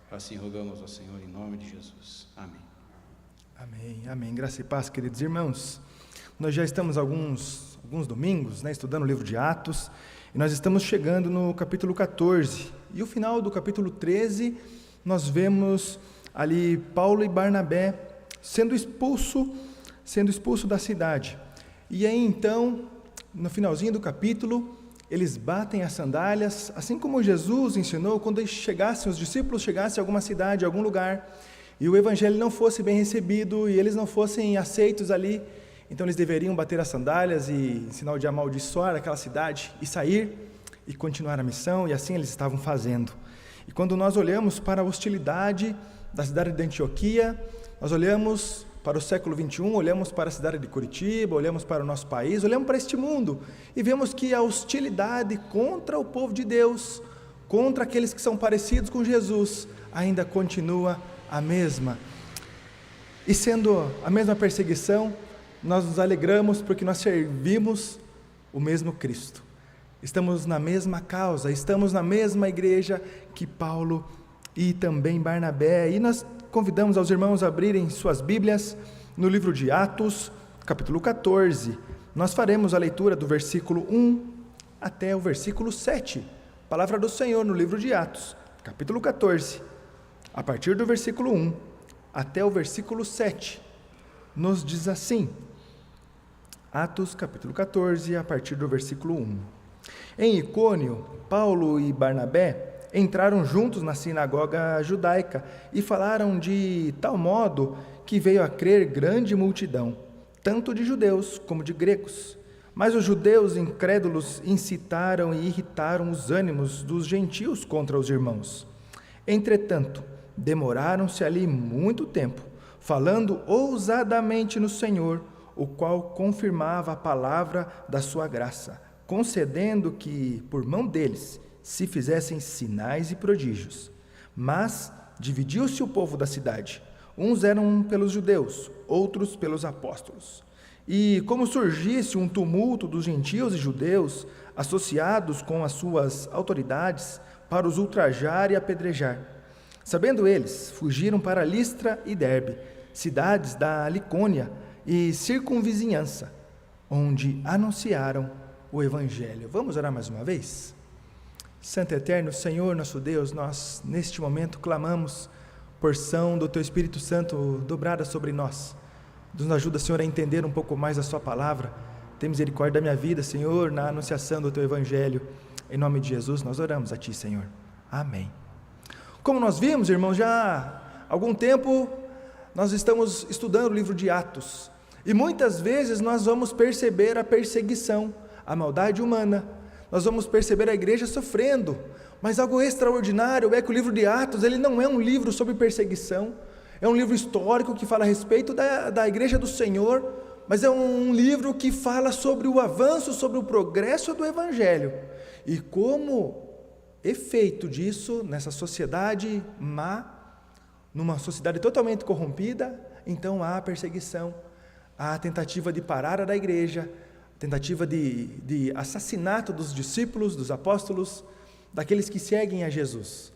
Assim rogamos ao Senhor em nome de Jesus. Amém. Amém, amém. Graça e paz, queridos irmãos. Nós já estamos alguns domingos, estudando o livro de Atos, e nós estamos chegando no capítulo 14. E o final do capítulo 13, nós vemos ali Paulo e Barnabé sendo expulso da cidade. E aí então, no finalzinho do capítulo, eles batem as sandálias, assim como Jesus ensinou, quando os discípulos chegassem a alguma cidade, a algum lugar, e o evangelho não fosse bem recebido, e eles não fossem aceitos ali, então eles deveriam bater as sandálias e, em sinal de amaldiçoar aquela cidade, e sair, e continuar a missão, e assim eles estavam fazendo. E quando nós olhamos para a hostilidade da cidade de Antioquia, nós olhamos para o século 21, olhamos para a cidade de Curitiba, olhamos para o nosso país, olhamos para este mundo e vemos que a hostilidade contra o povo de Deus, contra aqueles que são parecidos com Jesus, ainda continua a mesma. E sendo a mesma perseguição, nós nos alegramos porque nós servimos o mesmo Cristo. Estamos na mesma causa, estamos na mesma igreja que Paulo e também Barnabé. E nós convidamos aos irmãos a abrirem suas Bíblias no livro de Atos, capítulo 14. Nós faremos a leitura do versículo 1 até o versículo 7. Palavra do Senhor no livro de Atos, capítulo 14, a partir do versículo 1 até o versículo 7. Nos diz assim, Atos, capítulo 14, a partir do versículo 1. Em Icônio, Paulo e Barnabé entraram juntos na sinagoga judaica e falaram de tal modo que veio a crer grande multidão, tanto de judeus como de gregos. Mas os judeus incrédulos incitaram e irritaram os ânimos dos gentios contra os irmãos. Entretanto, demoraram-se ali muito tempo, falando ousadamente no Senhor, o qual confirmava a palavra da sua graça, concedendo que, por mão deles, se fizessem sinais e prodígios. Mas dividiu-se o povo da cidade. Uns eram pelos judeus, outros pelos apóstolos. E como surgisse um tumulto dos gentios e judeus, associados com as suas autoridades, para os ultrajar e apedrejar. Sabendo eles, fugiram para Listra e Derbe, cidades da Licônia e circunvizinhança, onde anunciaram o evangelho. Vamos orar mais uma vez? Santo e eterno Senhor, nosso Deus, nós neste momento clamamos porção do Teu Espírito Santo dobrada sobre nós. Nos ajuda, Senhor, a entender um pouco mais a Sua palavra. Tem misericórdia da minha vida, Senhor, na anunciação do Teu Evangelho. Em nome de Jesus, nós oramos a Ti, Senhor. Amém. Como nós vimos, irmãos, já há algum tempo nós estamos estudando o livro de Atos. E muitas vezes nós vamos perceber a perseguição, a maldade humana. Nós vamos perceber a igreja sofrendo, mas algo extraordinário é que o livro de Atos, ele não é um livro sobre perseguição, é um livro histórico que fala a respeito da igreja do Senhor, mas é um livro que fala sobre o avanço, sobre o progresso do evangelho, e como efeito disso, nessa sociedade má, numa sociedade totalmente corrompida, então há perseguição, há tentativa de parada da igreja, tentativa de assassinato dos discípulos, dos apóstolos, daqueles que seguem a Jesus.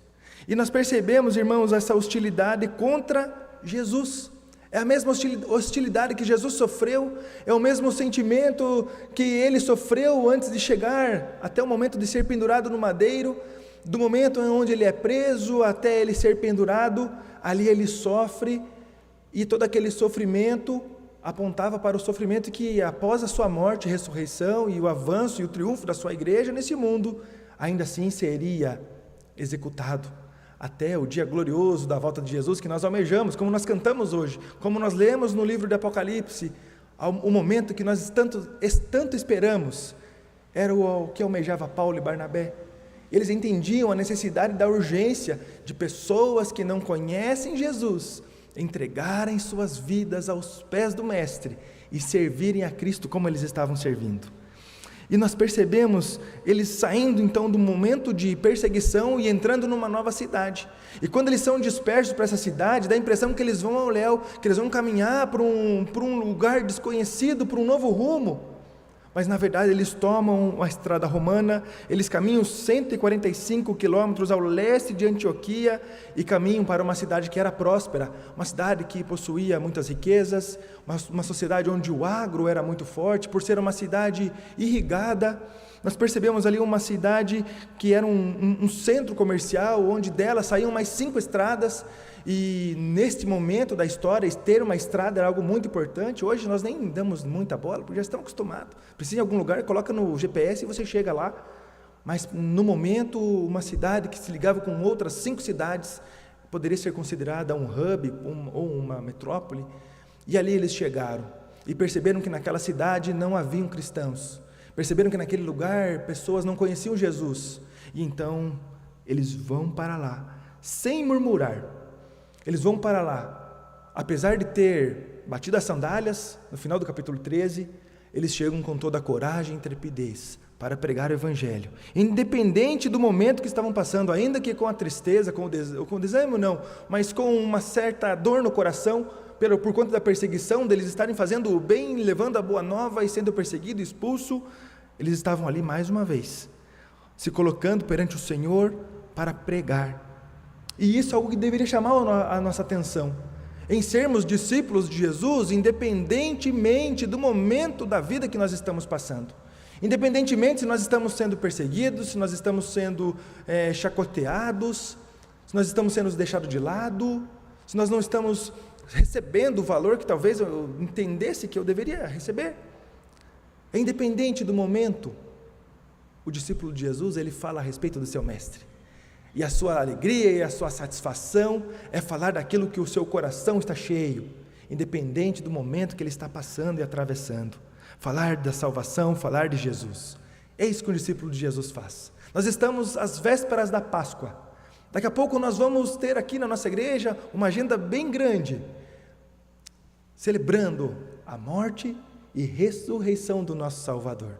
E nós percebemos, irmãos, essa hostilidade contra Jesus. É a mesma hostilidade que Jesus sofreu, é o mesmo sentimento que ele sofreu antes de chegar até o momento de ser pendurado no madeiro, do momento onde ele é preso até ele ser pendurado, ali ele sofre, e todo aquele sofrimento apontava para o sofrimento que após a sua morte, ressurreição e o avanço e o triunfo da sua igreja nesse mundo, ainda assim seria executado até o dia glorioso da volta de Jesus que nós almejamos, como nós cantamos hoje, como nós lemos no livro do Apocalipse, o momento que nós tanto esperamos, era o que almejava Paulo e Barnabé. Eles entendiam a necessidade da urgência de pessoas que não conhecem Jesus entregarem suas vidas aos pés do Mestre e servirem a Cristo como eles estavam servindo. E nós percebemos eles saindo então do momento de perseguição e entrando numa nova cidade. E quando eles são dispersos para essa cidade, dá a impressão que eles vão ao léu, que eles vão caminhar para um lugar desconhecido, para um novo rumo. Mas na verdade eles tomam a estrada romana, eles caminham 145 quilômetros ao leste de Antioquia e caminham para uma cidade que era próspera, uma cidade que possuía muitas riquezas, uma sociedade onde o agro era muito forte, por ser uma cidade irrigada. Nós percebemos ali uma cidade que era um centro comercial, onde dela saíam mais 5 estradas, e neste momento da história, ter uma estrada era algo muito importante. Hoje nós nem damos muita bola, porque já estamos acostumados. Precisa de algum lugar, coloca no GPS e você chega lá. Mas no momento, uma cidade que se ligava com outras 5 cidades, poderia ser considerada um hub ou uma metrópole. E ali eles chegaram, e perceberam que naquela cidade não haviam cristãos. Perceberam que naquele lugar pessoas não conheciam Jesus. E então eles vão para lá, sem murmurar. Eles vão para lá, apesar de ter batido as sandálias, no final do capítulo 13, eles chegam com toda a coragem e intrepidez para pregar o Evangelho, independente do momento que estavam passando, ainda que com a tristeza, com o desânimo não, mas com uma certa dor no coração, por conta da perseguição, deles estarem fazendo o bem, levando a boa nova e sendo perseguido, expulso. Eles estavam ali mais uma vez, se colocando perante o Senhor para pregar. E isso é algo que deveria chamar a nossa atenção, em sermos discípulos de Jesus, independentemente do momento da vida que nós estamos passando, independentemente se nós estamos sendo perseguidos, se nós estamos sendo chacoteados, se nós estamos sendo deixados de lado, se nós não estamos recebendo o valor que talvez eu entendesse que eu deveria receber. Independente do momento, o discípulo de Jesus, ele fala a respeito do seu mestre. E a sua alegria e a sua satisfação é falar daquilo que o seu coração está cheio, independente do momento que ele está passando e atravessando. Falar da salvação, falar de Jesus. É isso que o discípulo de Jesus faz. Nós estamos às vésperas da Páscoa. Daqui a pouco nós vamos ter aqui na nossa igreja uma agenda bem grande, celebrando a morte e ressurreição do nosso Salvador.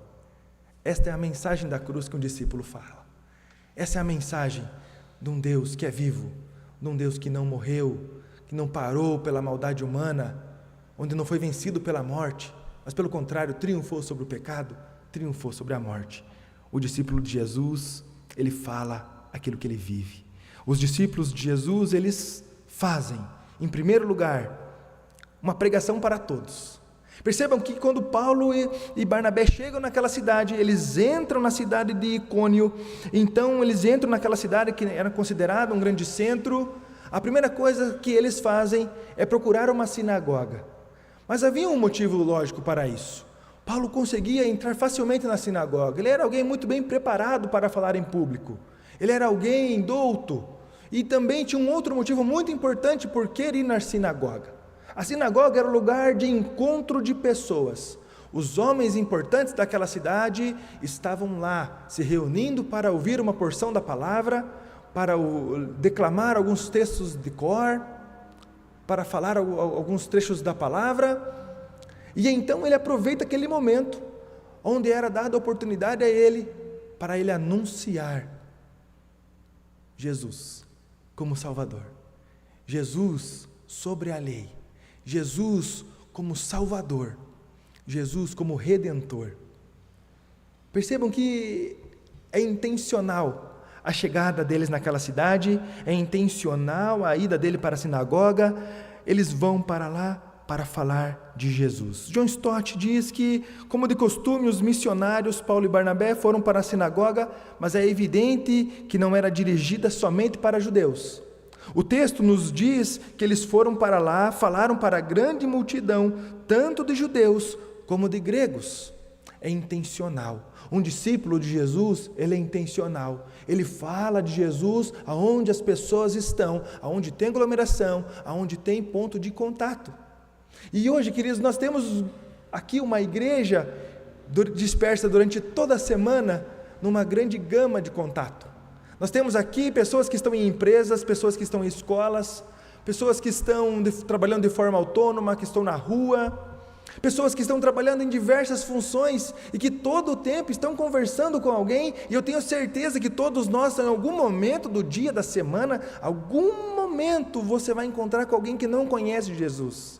Esta é a mensagem da cruz que um discípulo fala. Essa é a mensagem de um Deus que é vivo, de um Deus que não morreu, que não parou pela maldade humana, onde não foi vencido pela morte, mas pelo contrário, triunfou sobre o pecado, triunfou sobre a morte. O discípulo de Jesus, ele fala aquilo que ele vive. Os discípulos de Jesus, eles fazem, em primeiro lugar, uma pregação para todos. Percebam que quando Paulo e Barnabé chegam naquela cidade, eles entram na cidade de Icônio, então eles entram naquela cidade que era considerada um grande centro. A primeira coisa que eles fazem é procurar uma sinagoga, mas havia um motivo lógico para isso. Paulo conseguia entrar facilmente na sinagoga, ele era alguém muito bem preparado para falar em público, ele era alguém douto, e também tinha um outro motivo muito importante por que ir na sinagoga. A sinagoga era o lugar de encontro de pessoas. Os homens importantes daquela cidade estavam lá, se reunindo para ouvir uma porção da palavra, para declamar alguns textos de cor, para falar alguns trechos da palavra. E então ele aproveita aquele momento, onde era dada a oportunidade a ele, para ele anunciar Jesus como Salvador, Jesus sobre a lei, Jesus como Salvador, Jesus como Redentor. Percebam que é intencional a chegada deles naquela cidade, é intencional a ida dele para a sinagoga, eles vão para lá para falar de Jesus. John Stott diz que, como de costume, os missionários Paulo e Barnabé foram para a sinagoga, mas é evidente que não era dirigida somente para judeus. O texto nos diz que eles foram para lá, falaram para a grande multidão, tanto de judeus como de gregos. É intencional. Um discípulo de Jesus, ele é intencional. Ele fala de Jesus aonde as pessoas estão, aonde tem aglomeração, aonde tem ponto de contato. E hoje, queridos, nós temos aqui uma igreja dispersa durante toda a semana, numa grande gama de contato. Nós temos aqui pessoas que estão em empresas, pessoas que estão em escolas, pessoas que estão trabalhando de forma autônoma, que estão na rua, pessoas que estão trabalhando em diversas funções e que todo o tempo estão conversando com alguém, e eu tenho certeza que todos nós, em algum momento do dia, da semana, algum momento você vai encontrar com alguém que não conhece Jesus.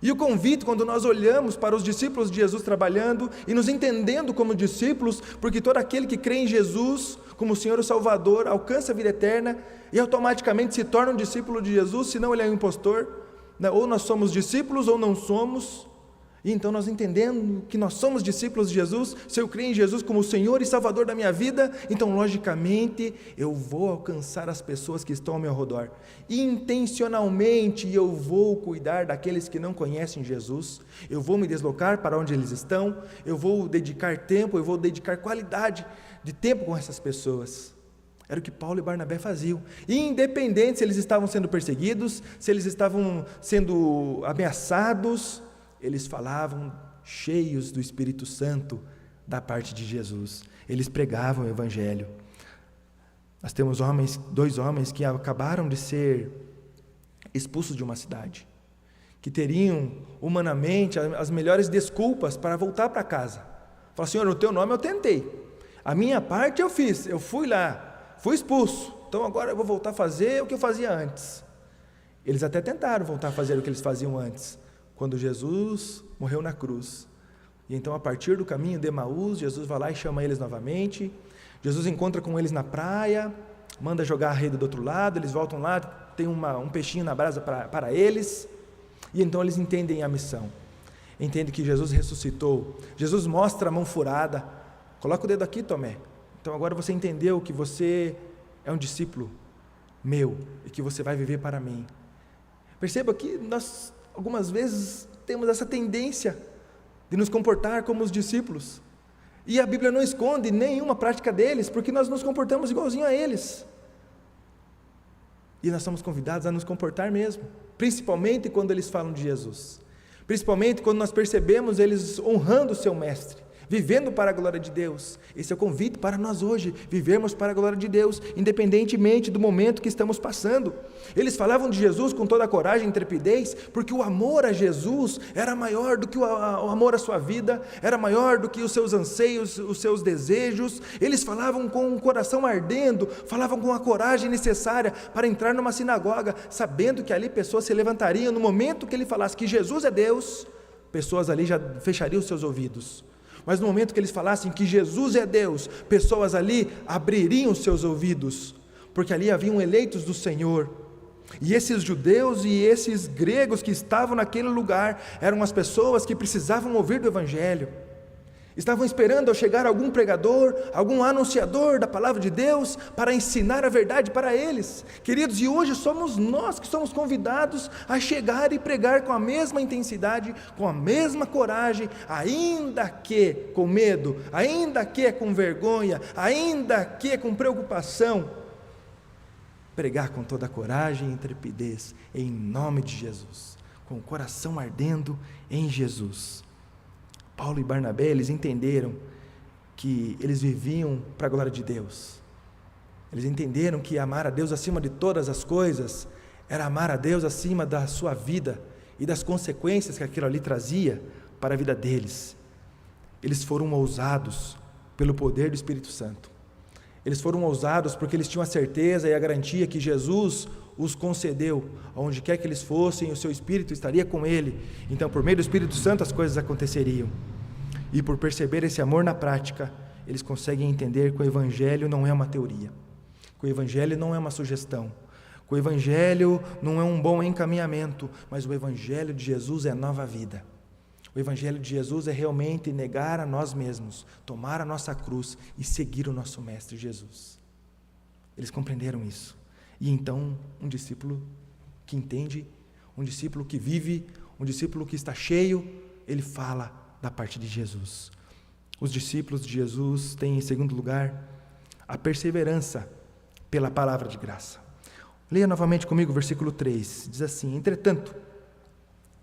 E o convite, quando nós olhamos para os discípulos de Jesus trabalhando e nos entendendo como discípulos, porque todo aquele que crê em Jesus como Senhor e Salvador alcança a vida eterna e automaticamente se torna um discípulo de Jesus, senão ele é um impostor, né? Ou nós somos discípulos ou não somos. E então nós entendendo que nós somos discípulos de Jesus, se eu creio em Jesus como o Senhor e Salvador da minha vida, então logicamente eu vou alcançar as pessoas que estão ao meu redor. Intencionalmente eu vou cuidar daqueles que não conhecem Jesus, eu vou me deslocar para onde eles estão, eu vou dedicar tempo, eu vou dedicar qualidade de tempo com essas pessoas. Era o que Paulo e Barnabé faziam, independente se eles estavam sendo perseguidos, se eles estavam sendo ameaçados, eles falavam cheios do Espírito Santo da parte de Jesus. Eles pregavam o Evangelho. Nós temos dois homens que acabaram de ser expulsos de uma cidade, que teriam humanamente as melhores desculpas para voltar para casa. Fala, Senhor, no teu nome eu tentei, a minha parte eu fiz, eu fui lá, fui expulso, então agora eu vou voltar a fazer o que eu fazia antes. Eles até tentaram voltar a fazer o que eles faziam antes, quando Jesus morreu na cruz. E então, a partir do caminho de Emaús, Jesus vai lá e chama eles novamente. Jesus encontra com eles na praia, manda jogar a rede do outro lado, eles voltam lá, tem um peixinho na brasa para eles, e então eles entendem a missão, entendem que Jesus ressuscitou. Jesus mostra a mão furada, coloca o dedo aqui, Tomé, então agora você entendeu que você é um discípulo meu, e que você vai viver para mim. Perceba que nós algumas vezes temos essa tendência de nos comportar como os discípulos, e a Bíblia não esconde nenhuma prática deles, porque nós nos comportamos igualzinho a eles, e nós somos convidados a nos comportar mesmo, principalmente quando eles falam de Jesus, principalmente quando nós percebemos eles honrando o seu mestre, vivendo para a glória de Deus. Esse é o convite para nós hoje, vivermos para a glória de Deus, independentemente do momento que estamos passando. Eles falavam de Jesus com toda a coragem e intrepidez, porque o amor a Jesus era maior do que o amor à sua vida, era maior do que os seus anseios, os seus desejos. Eles falavam com o coração ardendo, falavam com a coragem necessária para entrar numa sinagoga, sabendo que ali pessoas se levantariam. No momento que ele falasse que Jesus é Deus, pessoas ali já fechariam os seus ouvidos. Mas no momento que eles falassem que Jesus é Deus, pessoas ali abririam os seus ouvidos, porque ali haviam eleitos do Senhor. E esses judeus e esses gregos que estavam naquele lugar eram as pessoas que precisavam ouvir do Evangelho. Estavam esperando ao chegar algum pregador, algum anunciador da palavra de Deus para ensinar a verdade para eles. Queridos, e hoje somos nós que somos convidados a chegar e pregar com a mesma intensidade, com a mesma coragem, ainda que com medo, ainda que com vergonha, ainda que com preocupação. Pregar com toda a coragem e intrepidez, em nome de Jesus, com o coração ardendo em Jesus. Paulo e Barnabé, eles entenderam que eles viviam para a glória de Deus. Eles entenderam que amar a Deus acima de todas as coisas era amar a Deus acima da sua vida e das consequências que aquilo ali trazia para a vida deles. Eles foram ousados pelo poder do Espírito Santo. Eles foram ousados porque eles tinham a certeza e a garantia que Jesus os concedeu. Aonde quer que eles fossem, o seu Espírito estaria com ele. Então, por meio do Espírito Santo, as coisas aconteceriam. E por perceber esse amor na prática, eles conseguem entender que o Evangelho não é uma teoria, que o Evangelho não é uma sugestão, que o Evangelho não é um bom encaminhamento, mas o Evangelho de Jesus é nova vida. O Evangelho de Jesus é realmente negar a nós mesmos, tomar a nossa cruz e seguir o nosso Mestre Jesus. Eles compreenderam isso. E então, um discípulo que entende, um discípulo que vive, um discípulo que está cheio, ele fala da parte de Jesus. Os discípulos de Jesus têm, em segundo lugar, a perseverança pela palavra de graça. Leia novamente comigo o versículo 3, diz assim: entretanto,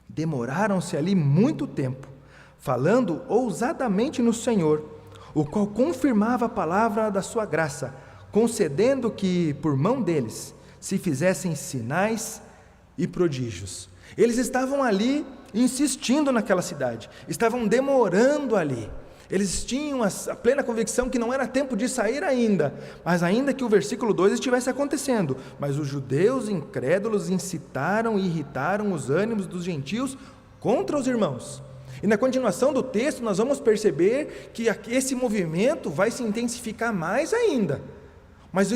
demoraram-se ali muito tempo, falando ousadamente no Senhor, o qual confirmava a palavra da sua graça, concedendo que, por mão deles, se fizessem sinais e prodígios. Eles estavam ali insistindo naquela cidade, estavam demorando ali. Eles tinham a plena convicção que não era tempo de sair ainda, mas ainda que o versículo 2 estivesse acontecendo, mas os judeus incrédulos incitaram e irritaram os ânimos dos gentios contra os irmãos. E na continuação do texto nós vamos perceber que esse movimento vai se intensificar mais ainda. Mas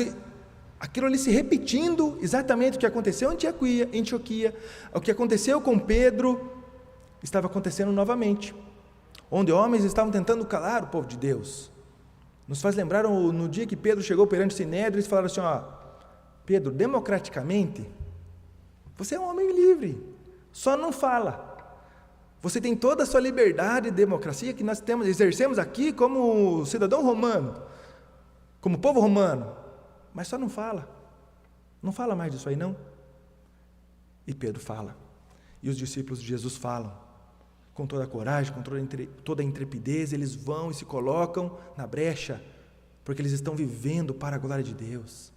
aquilo ali se repetindo, exatamente o que aconteceu em Antioquia, o que aconteceu com Pedro, estava acontecendo novamente, onde homens estavam tentando calar o povo de Deus. Nos faz lembrar no dia que Pedro chegou perante o Sinédrio, eles falaram assim: Pedro, democraticamente, você é um homem livre, só não fala. Você tem toda a sua liberdade e democracia que nós exercemos aqui como cidadão romano, como povo romano, mas só não fala. Não fala mais disso aí não. E Pedro fala. E os discípulos de Jesus falam. Com toda a coragem, com toda a intrepidez, eles vão e se colocam na brecha, porque eles estão vivendo para a glória de Deus.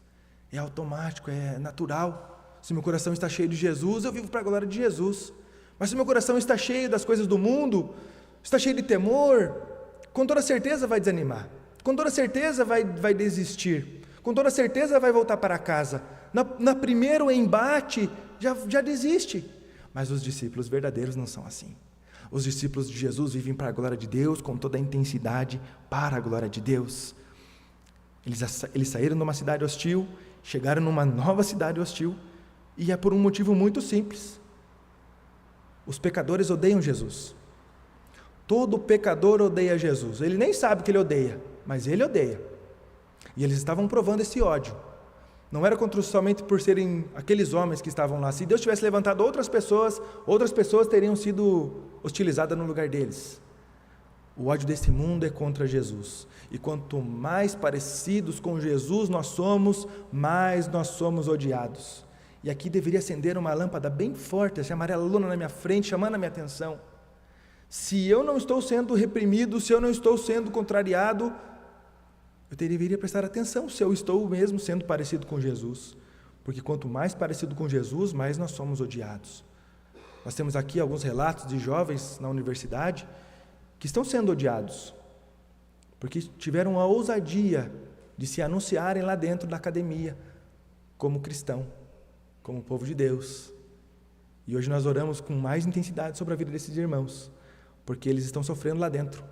É automático, é natural. Se meu coração está cheio de Jesus, eu vivo para a glória de Jesus. Mas se meu coração está cheio das coisas do mundo, está cheio de temor, com toda certeza vai desanimar, com toda certeza vai desistir, com toda certeza vai voltar para casa. Na primeiro embate, já desiste. Mas os discípulos verdadeiros não são assim. Os discípulos de Jesus vivem para a glória de Deus, com toda a intensidade para a glória de Deus. Eles saíram de uma cidade hostil, chegaram numa nova cidade hostil, e é por um motivo muito simples. Os pecadores odeiam Jesus. Todo pecador odeia Jesus. Ele nem sabe que ele odeia, mas ele odeia. E eles estavam provando esse ódio. Não era somente por serem aqueles homens que estavam lá. Se Deus tivesse levantado outras pessoas teriam sido hostilizadas no lugar deles. O ódio desse mundo é contra Jesus. E quanto mais parecidos com Jesus nós somos, mais nós somos odiados. E aqui deveria acender uma lâmpada bem forte, essa amarela luna na minha frente, chamando a minha atenção. Se eu não estou sendo reprimido, se eu não estou sendo contrariado, eu deveria prestar atenção se eu estou mesmo sendo parecido com Jesus. Porque quanto mais parecido com Jesus, mais nós somos odiados. Nós temos aqui alguns relatos de jovens na universidade que estão sendo odiados, porque tiveram a ousadia de se anunciarem lá dentro da academia como cristão, como povo de Deus. E hoje nós oramos com mais intensidade sobre a vida desses irmãos, porque eles estão sofrendo lá dentro.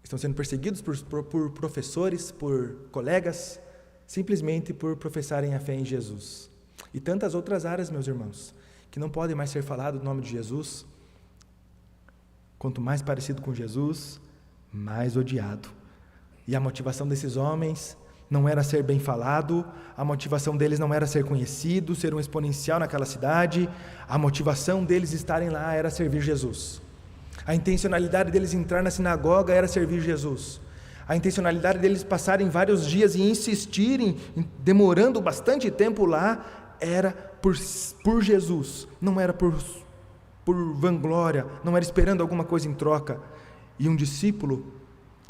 Estão sendo perseguidos por professores, por colegas, simplesmente por professarem a fé em Jesus. E tantas outras áreas, meus irmãos, que não podem mais ser falado do nome de Jesus. Quanto mais parecido com Jesus, mais odiado. E a motivação desses homens não era ser bem falado, a motivação deles não era ser conhecido, ser um exponencial naquela cidade, a motivação deles estarem lá era servir Jesus. A intencionalidade deles entrar na sinagoga era servir Jesus. A intencionalidade deles passarem vários dias e insistirem, demorando bastante tempo lá, era por Jesus, não era por vanglória, não era esperando alguma coisa em troca. E um discípulo,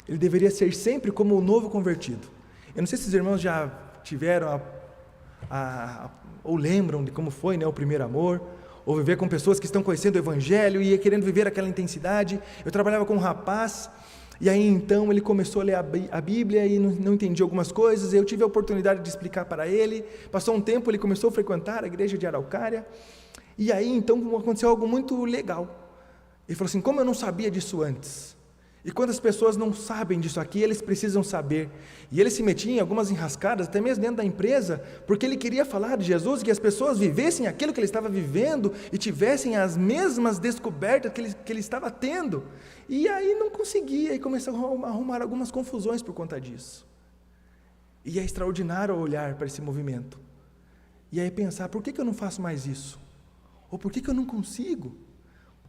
ele deveria ser sempre como o novo convertido. Eu não sei se os irmãos já tiveram ou lembram de como foi, o primeiro amor, ou viver com pessoas que estão conhecendo o Evangelho e querendo viver aquela intensidade. Eu trabalhava com um rapaz, e aí então ele começou a ler a Bíblia e não entendia algumas coisas, eu tive a oportunidade de explicar para ele. Passou um tempo, ele começou a frequentar a igreja de Araucária, e aí então aconteceu algo muito legal. Ele falou assim: como eu não sabia disso antes? E quando as pessoas não sabem disso aqui, eles precisam saber. E ele se metia em algumas enrascadas, até mesmo dentro da empresa, porque ele queria falar de Jesus, que as pessoas vivessem aquilo que ele estava vivendo e tivessem as mesmas descobertas que ele estava tendo. E aí não conseguia, e começou a arrumar algumas confusões por conta disso. E é extraordinário olhar para esse movimento. E aí pensar: por que eu não faço mais isso? Ou por que eu não consigo?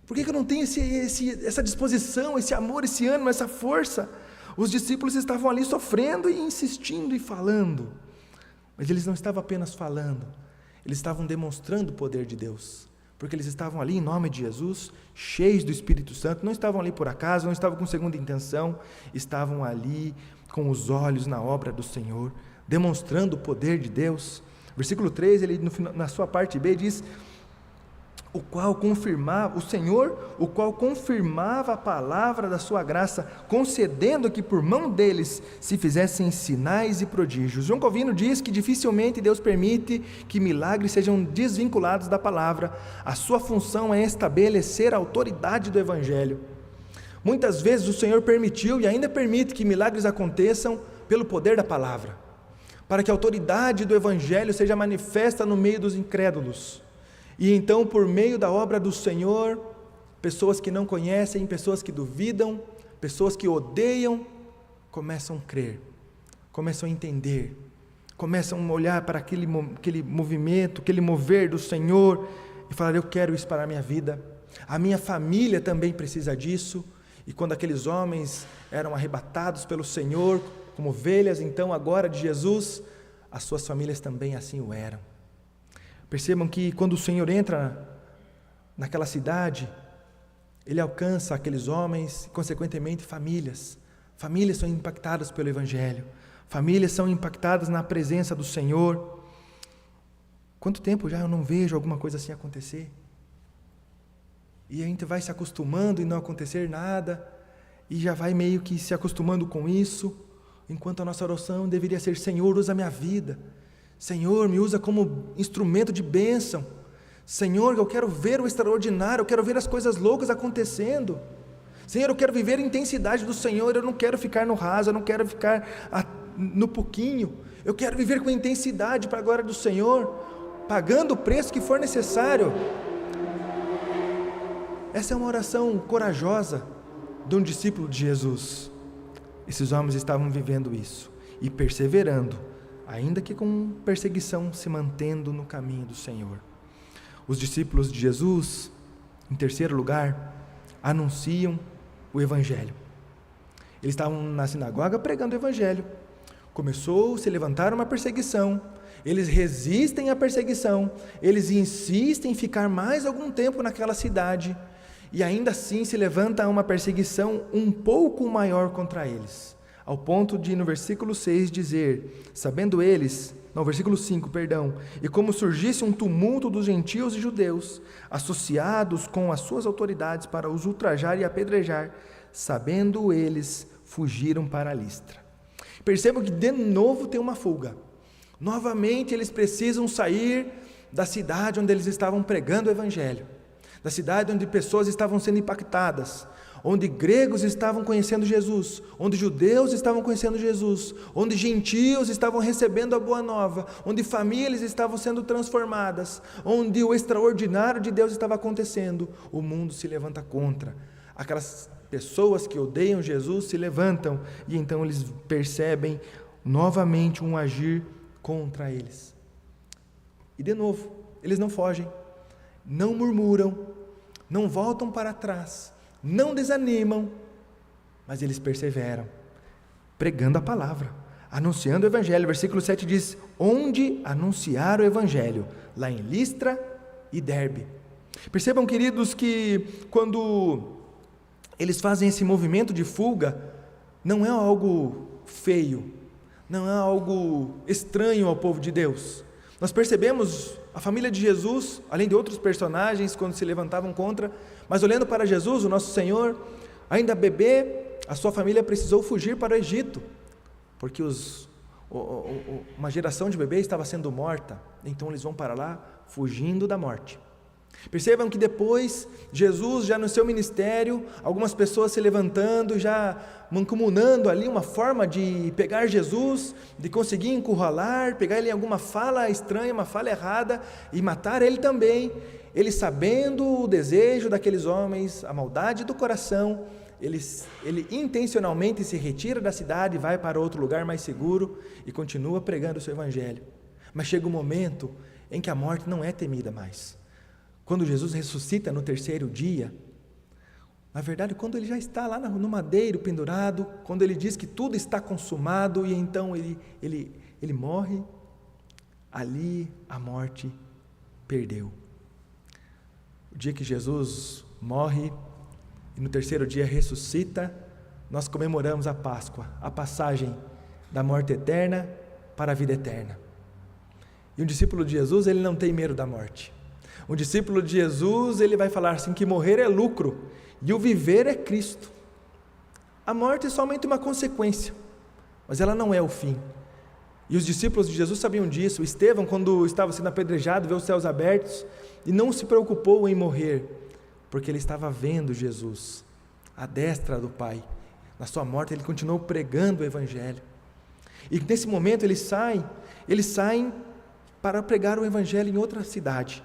Por que eu não tenho essa disposição, esse amor, esse ânimo, essa força? Os discípulos estavam ali sofrendo e insistindo e falando. Mas eles não estavam apenas falando, eles estavam demonstrando o poder de Deus. Porque eles estavam ali em nome de Jesus, cheios do Espírito Santo, não estavam ali por acaso, não estavam com segunda intenção, estavam ali com os olhos na obra do Senhor, demonstrando o poder de Deus. Versículo 3, ele na sua parte B diz: o Senhor, o qual confirmava a palavra da sua graça, concedendo que por mão deles se fizessem sinais e prodígios. João Calvino diz que dificilmente Deus permite que milagres sejam desvinculados da palavra. A sua função é estabelecer a autoridade do Evangelho. Muitas vezes o Senhor permitiu e ainda permite que milagres aconteçam pelo poder da palavra, para que a autoridade do Evangelho seja manifesta no meio dos incrédulos. E então, por meio da obra do Senhor, pessoas que não conhecem, pessoas que duvidam, pessoas que odeiam, começam a crer, começam a entender, começam a olhar para aquele movimento, aquele mover do Senhor e falar: eu quero isso para a minha vida, a minha família também precisa disso. E quando aqueles homens eram arrebatados pelo Senhor, como ovelhas, então agora de Jesus, as suas famílias também assim o eram. Percebam que quando o Senhor entra naquela cidade, Ele alcança aqueles homens e consequentemente famílias. Famílias são impactadas pelo Evangelho, famílias são impactadas na presença do Senhor. Quanto tempo já eu não vejo alguma coisa assim acontecer? E a gente vai se acostumando e não acontecer nada, e já vai meio que se acostumando com isso, enquanto a nossa oração deveria ser: Senhor, usa a minha vida, Senhor, me usa como instrumento de bênção, Senhor, eu quero ver o extraordinário, eu quero ver as coisas loucas acontecendo, Senhor, eu quero viver a intensidade do Senhor, eu não quero ficar no raso, eu não quero ficar no pouquinho, eu quero viver com intensidade para a glória do Senhor, pagando o preço que for necessário. Essa é uma oração corajosa de um discípulo de Jesus. Esses homens estavam vivendo isso e perseverando, ainda que com perseguição, se mantendo no caminho do Senhor. Os discípulos de Jesus, em terceiro lugar, anunciam o Evangelho. Eles estavam na sinagoga pregando o Evangelho. Começou a se levantar uma perseguição. Eles resistem à perseguição. Eles insistem em ficar mais algum tempo naquela cidade. E ainda assim se levanta uma perseguição um pouco maior contra eles, ao ponto de no versículo 6 dizer, versículo 5, e como surgisse um tumulto dos gentios e judeus, associados com as suas autoridades para os ultrajar e apedrejar, sabendo eles, fugiram para Listra. Percebam que de novo tem uma fuga, novamente eles precisam sair da cidade onde eles estavam pregando o Evangelho, da cidade onde pessoas estavam sendo impactadas, onde gregos estavam conhecendo Jesus, onde judeus estavam conhecendo Jesus, onde gentios estavam recebendo a boa nova, onde famílias estavam sendo transformadas, onde o extraordinário de Deus estava acontecendo. O mundo se levanta contra. Aquelas pessoas que odeiam Jesus se levantam e então eles percebem novamente um agir contra eles. E de novo, eles não fogem, não murmuram, não voltam para trás, não desanimam, mas eles perseveram, pregando a palavra, anunciando o Evangelho. Versículo 7 diz: onde anunciar o Evangelho, lá em Listra e Derbe. Percebam, queridos, que quando eles fazem esse movimento de fuga, não é algo feio, não é algo estranho ao povo de Deus. Nós percebemos a família de Jesus, além de outros personagens, quando se levantavam contra, mas olhando para Jesus, o nosso Senhor, ainda bebê, a sua família precisou fugir para o Egito, porque uma geração de bebês estava sendo morta, então eles vão para lá fugindo da morte. Percebam que depois, Jesus já no seu ministério, algumas pessoas se levantando, já mancomunando ali uma forma de pegar Jesus, de conseguir encurralar, pegar ele em alguma fala estranha, uma fala errada e matar ele também. Ele, sabendo o desejo daqueles homens, a maldade do coração, ele intencionalmente se retira da cidade, vai para outro lugar mais seguro e continua pregando o seu evangelho. Mas chega um momento em que a morte não é temida mais. Quando Jesus ressuscita no terceiro dia, na verdade, quando ele já está lá no madeiro pendurado, quando ele diz que tudo está consumado e então ele morre, ali a morte perdeu. O dia que Jesus morre e no terceiro dia ressuscita, nós comemoramos a Páscoa, a passagem da morte eterna para a vida eterna. E o discípulo de Jesus, ele não tem medo da morte. Um discípulo de Jesus, ele vai falar assim, que morrer é lucro, e o viver é Cristo. A morte é somente uma consequência, mas ela não é o fim. E os discípulos de Jesus sabiam disso. Estevão, quando estava sendo apedrejado, vê os céus abertos, e não se preocupou em morrer, porque ele estava vendo Jesus, à destra do Pai. Na sua morte, ele continuou pregando o Evangelho. E nesse momento, eles saem para pregar o Evangelho em outra cidade.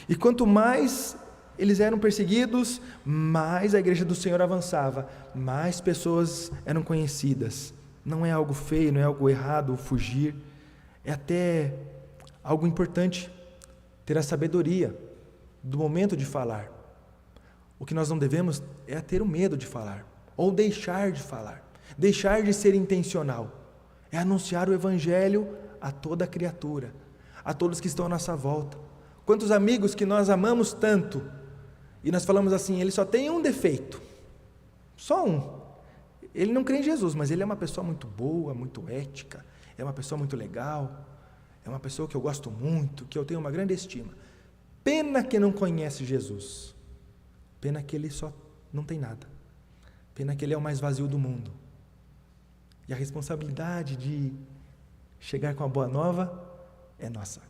E quanto mais eles eram perseguidos, mais a igreja do Senhor avançava, mais pessoas eram conhecidas. Não é algo feio, não é algo errado fugir, é até algo importante ter a sabedoria do momento de falar. O que nós não devemos é ter o medo de falar, ou deixar de falar, deixar de ser intencional, é anunciar o Evangelho a toda criatura, a todos que estão à nossa volta. Quantos amigos que nós amamos tanto, e nós falamos assim, ele só tem um defeito, só um, ele não crê em Jesus, mas ele é uma pessoa muito boa, muito ética, é uma pessoa muito legal, é uma pessoa que eu gosto muito, que eu tenho uma grande estima. Pena que não conhece Jesus, pena que ele só não tem nada, pena que ele é o mais vazio do mundo. E a responsabilidade de chegar com a boa nova é nossa,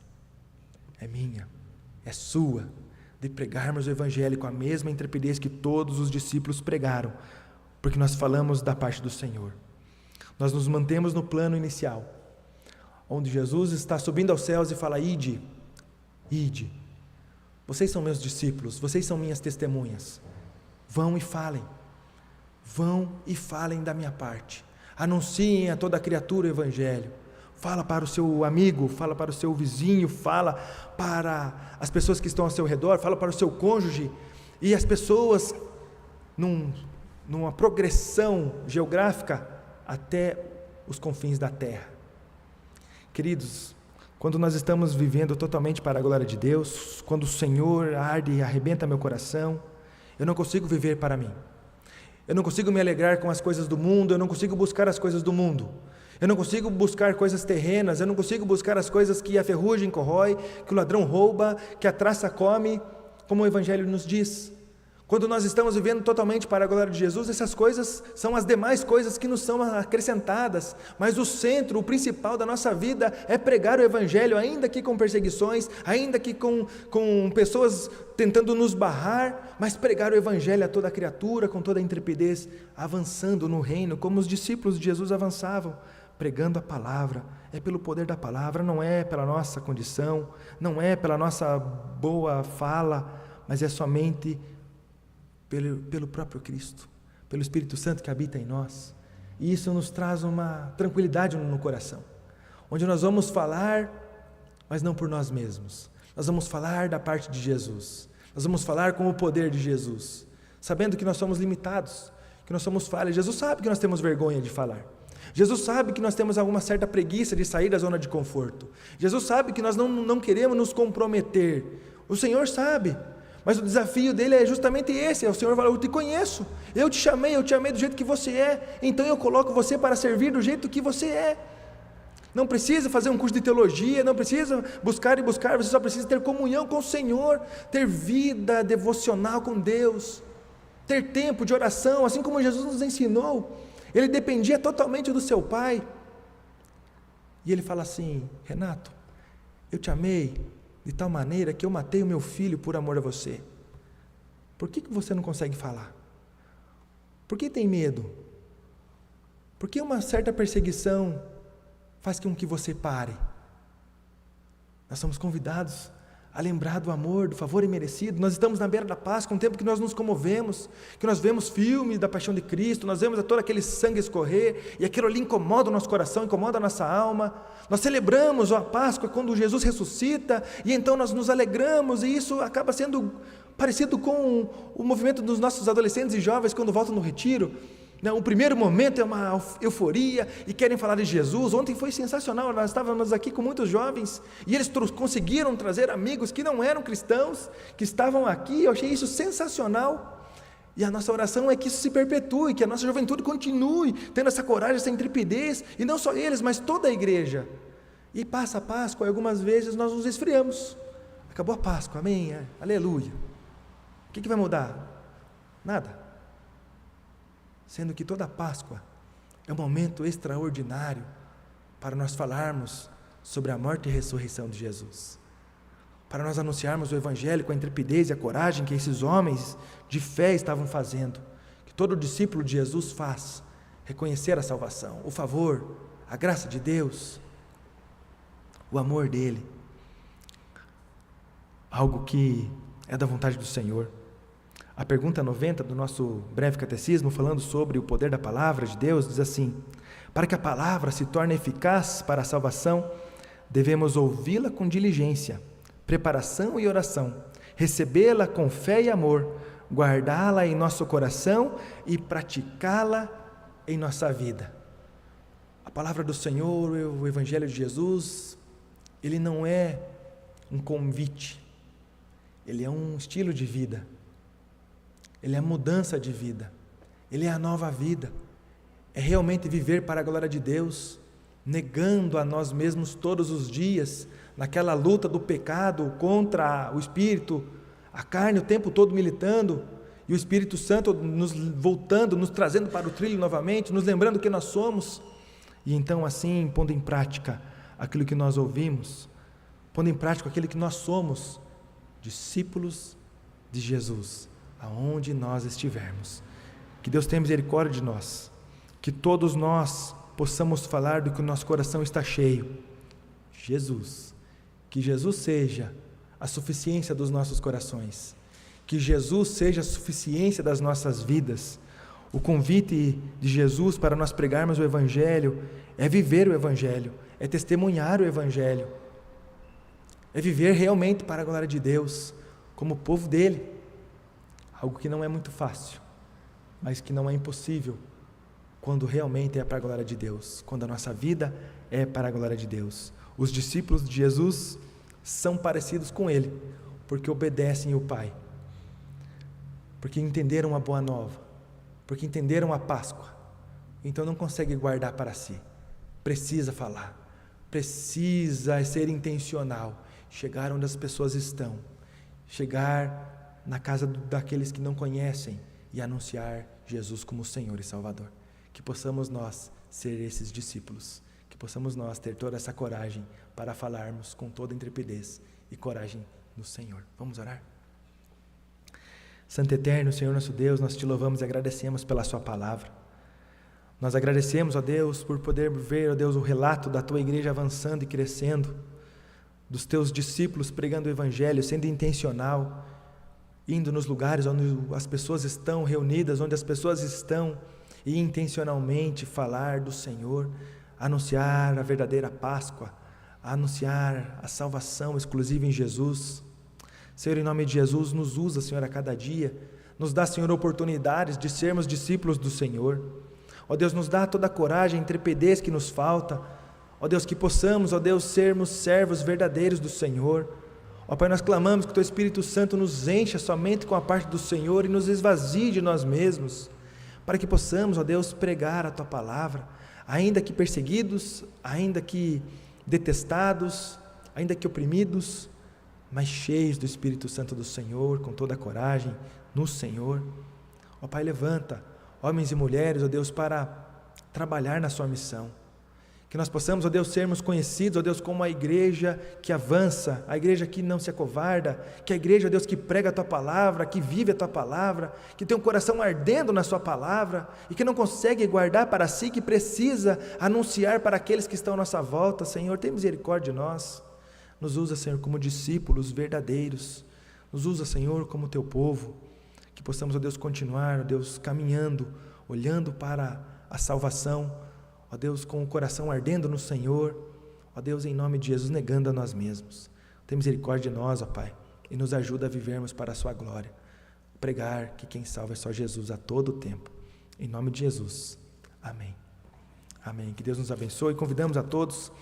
é minha, é sua, de pregarmos o Evangelho com a mesma intrepidez que todos os discípulos pregaram, porque nós falamos da parte do Senhor. Nós nos mantemos no plano inicial, onde Jesus está subindo aos céus e fala, ide, vocês são meus discípulos, vocês são minhas testemunhas, vão e falem da minha parte, anunciem a toda criatura o Evangelho, fala para o seu amigo, fala para o seu vizinho, fala para as pessoas que estão ao seu redor, fala para o seu cônjuge, e as pessoas, numa progressão geográfica, até os confins da terra. Queridos, quando nós estamos vivendo totalmente para a glória de Deus, quando o Senhor arde e arrebenta meu coração, eu não consigo viver para mim, eu não consigo me alegrar com as coisas do mundo, eu não consigo buscar as coisas do mundo, eu não consigo buscar coisas terrenas, eu não consigo buscar as coisas que a ferrugem corrói, que o ladrão rouba, que a traça come, como o Evangelho nos diz. Quando nós estamos vivendo totalmente para a glória de Jesus, essas coisas são as demais coisas que nos são acrescentadas, mas o centro, o principal da nossa vida é pregar o Evangelho, ainda que com perseguições, ainda que com pessoas tentando nos barrar, mas pregar o Evangelho a toda criatura, com toda a intrepidez, avançando no reino, como os discípulos de Jesus avançavam, pregando a palavra. É pelo poder da palavra, não é pela nossa condição, não é pela nossa boa fala, mas é somente pelo próprio Cristo, pelo Espírito Santo que habita em nós. E isso nos traz uma tranquilidade no coração, onde nós vamos falar, mas não por nós mesmos, nós vamos falar da parte de Jesus, nós vamos falar com o poder de Jesus, sabendo que nós somos limitados, que nós somos falhos. Jesus sabe que nós temos vergonha de falar, Jesus sabe que nós temos alguma certa preguiça de sair da zona de conforto, Jesus sabe que nós não queremos nos comprometer, o Senhor sabe, mas o desafio dele é justamente esse, o Senhor fala, eu te conheço, eu te amei do jeito que você é, então eu coloco você para servir do jeito que você é. Não precisa fazer um curso de teologia, não precisa buscar, você só precisa ter comunhão com o Senhor, ter vida devocional com Deus, ter tempo de oração, assim como Jesus nos ensinou. Ele dependia totalmente do seu Pai, e ele fala assim, Renato, eu te amei de tal maneira que eu matei o meu filho por amor a você. Por que você não consegue falar? Por que tem medo? Por que uma certa perseguição faz com que você pare? Nós somos convidados a lembrar do amor, do favor imerecido. Nós estamos na beira da Páscoa, um tempo que nós nos comovemos, que nós vemos filmes da paixão de Cristo, nós vemos todo aquele sangue escorrer, e aquilo ali incomoda o nosso coração, incomoda a nossa alma. Nós celebramos a Páscoa quando Jesus ressuscita, e então nós nos alegramos, e isso acaba sendo parecido com o movimento dos nossos adolescentes e jovens quando voltam no retiro. O primeiro momento é uma euforia e querem falar de Jesus. Ontem foi sensacional, nós estávamos aqui com muitos jovens e eles conseguiram trazer amigos que não eram cristãos, que estavam aqui. Eu achei isso sensacional, e a nossa oração é que isso se perpetue, que a nossa juventude continue tendo essa coragem, essa intrepidez, e não só eles, mas toda a igreja. E passa a Páscoa, e algumas vezes nós nos esfriamos, Acabou a Páscoa, amém, aleluia. O que vai mudar? Nada. Sendo que toda a Páscoa é um momento extraordinário para nós falarmos sobre a morte e ressurreição de Jesus. Para nós anunciarmos o Evangelho com a intrepidez e a coragem que esses homens de fé estavam fazendo, que todo discípulo de Jesus faz, reconhecer a salvação, o favor, a graça de Deus, o amor dele, algo que é da vontade do Senhor. A pergunta 90 do nosso breve catecismo, falando sobre o poder da palavra de Deus, diz assim: para que a palavra se torne eficaz para a salvação, devemos ouvi-la com diligência, preparação e oração, recebê-la com fé e amor, guardá-la em nosso coração e praticá-la em nossa vida. A palavra do Senhor, o Evangelho de Jesus, ele não é um convite, ele é um estilo de vida, ele é a mudança de vida, ele é a nova vida, é realmente viver para a glória de Deus, negando a nós mesmos todos os dias, naquela luta do pecado contra o Espírito, a carne o tempo todo militando, e o Espírito Santo nos voltando, nos trazendo para o trilho novamente, nos lembrando que nós somos, e então assim, pondo em prática aquilo que nós ouvimos, pondo em prática aquilo que nós somos, discípulos de Jesus, aonde nós estivermos. Que Deus tenha misericórdia de nós, que todos nós possamos falar do que o nosso coração está cheio. Jesus, que Jesus seja a suficiência dos nossos corações, que Jesus seja a suficiência das nossas vidas. O convite de Jesus para nós pregarmos o Evangelho é viver o Evangelho, é testemunhar o Evangelho, é viver realmente para a glória de Deus, como povo dele, algo que não é muito fácil, mas que não é impossível, quando realmente é para a glória de Deus, quando a nossa vida é para a glória de Deus. Os discípulos de Jesus são parecidos com ele, porque obedecem o Pai, porque entenderam a boa nova, porque entenderam a Páscoa, então não consegue guardar para si, precisa falar, precisa ser intencional, chegar onde as pessoas estão, chegar na casa daqueles que não conhecem e anunciar Jesus como Senhor e Salvador. Que possamos nós ser esses discípulos, que possamos nós ter toda essa coragem para falarmos com toda intrepidez e coragem no Senhor. Vamos orar? Santo Eterno, Senhor nosso Deus, nós te louvamos e agradecemos pela sua palavra. Nós agradecemos, ó Deus, por poder ver, ó Deus, o relato da tua igreja avançando e crescendo, dos teus discípulos pregando o Evangelho, sendo intencional, indo nos lugares onde as pessoas estão reunidas, onde as pessoas estão, e intencionalmente falar do Senhor, anunciar a verdadeira Páscoa, anunciar a salvação exclusiva em Jesus. Senhor, em nome de Jesus, nos usa, Senhor, a cada dia, nos dá, Senhor, oportunidades de sermos discípulos do Senhor. Ó Deus, nos dá toda a coragem, a intrepidez que nos falta. Ó Deus, que possamos, ó Deus, sermos servos verdadeiros do Senhor. Ó Pai, nós clamamos que o Teu Espírito Santo nos encha somente com a parte do Senhor e nos esvazie de nós mesmos, para que possamos, ó Deus, pregar a Tua palavra, ainda que perseguidos, ainda que detestados, ainda que oprimidos, mas cheios do Espírito Santo do Senhor, com toda a coragem no Senhor. Ó Pai, levanta homens e mulheres, ó Deus, para trabalhar na Sua missão. Que nós possamos, ó Deus, sermos conhecidos, ó Deus, como a igreja que avança, a igreja que não se acovarda, que a igreja, ó Deus, que prega a Tua palavra, que vive a Tua palavra, que tem um coração ardendo na Sua palavra e que não consegue guardar para si, que precisa anunciar para aqueles que estão à nossa volta. Senhor, tem misericórdia de nós. Nos usa, Senhor, como discípulos verdadeiros. Nos usa, Senhor, como Teu povo. Que possamos, ó Deus, continuar, ó Deus, caminhando, olhando para a salvação, ó Deus, com o coração ardendo no Senhor, ó Deus, em nome de Jesus, negando a nós mesmos. Tem misericórdia de nós, ó Pai, e nos ajuda a vivermos para a Sua glória. Pregar que quem salva é só Jesus a todo tempo. Em nome de Jesus. Amém. Amém. Que Deus nos abençoe. Convidamos a todos